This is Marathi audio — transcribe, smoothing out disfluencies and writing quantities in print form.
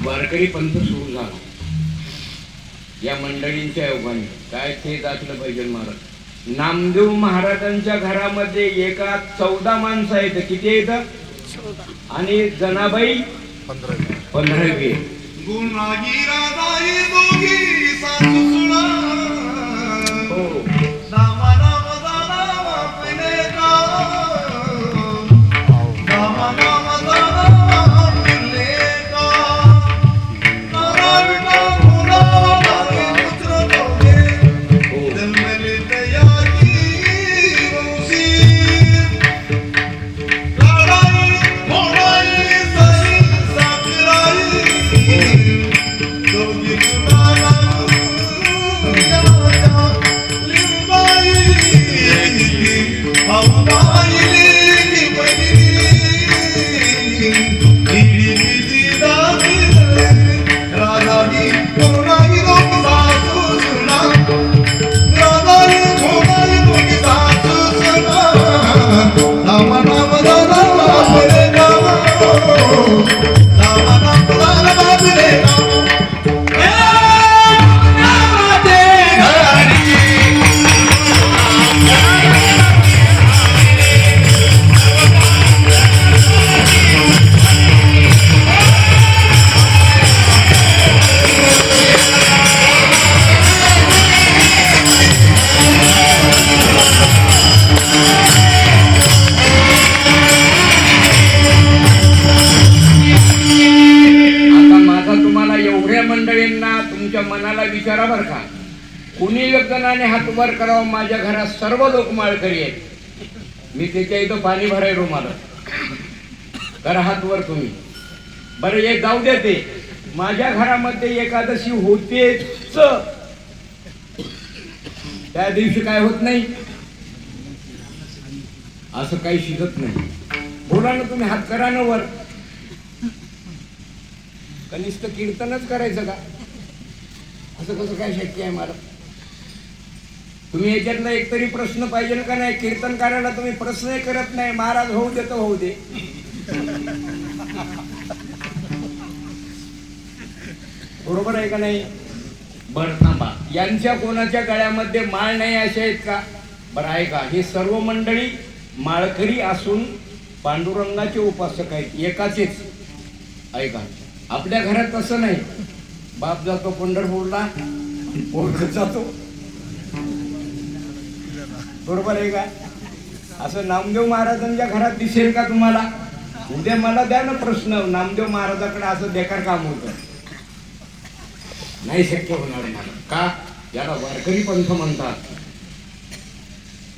वारकरी पंथ सुरू झाला या मंडळींच्या योगाने. काय तेच असलं पाहिजे महाराज. नामदेव महाराजांच्या घरामध्ये एका 14 माणसं आहेत. किती आहेत? आणि जनाबाई 15. तुमच्या मनाला विचारा बर का, कुणी जणांनी हात वर करावा. माझ्या घरात सर्व लोक माळकरी आहेत. मी त्याच्या इथं पाणी भरायलो. मला करा हात वर तुम्ही. बरं एक जाऊ द्या. ते माझ्या घरामध्ये एकादशी होतेच, त्या दिवशी काय होत नाही असं काही शिकत नाही. बोला ना तुम्ही, हात करा ना वर. कनिष्ठ कीर्तनच करायचं का? असं कसं काय शक्य आहे मला? तुम्ही याच्यातला एकतरी प्रश्न पाहिजे का नाही? कीर्तन करायला तुम्ही प्रश्नही करत नाही. महाराज होऊ दे तर होऊ दे. बरोबर आहे का नाही? बरं थांबा, यांच्या कोणाच्या गळ्यामध्ये माळ नाही असे आहेत का? बरं आहे का? हे सर्व मंडळी माळकरी असून पांडुरंगाचे उपासक आहेत. एकाचेच ऐका. आपल्या घरात तसं नाही. बाप जातो पंढरपूरला, पोरग जातो. बरोबर आहे का? असं नामदेव महाराजांच्या घरात दिसेल का तुम्हाला? उद्या मला द्या ना प्रश्न, नामदेव महाराजाकडे असं बेकार काम होतं. नाही शक्य होणार मला. का? याला वारकरी पंथ म्हणतात.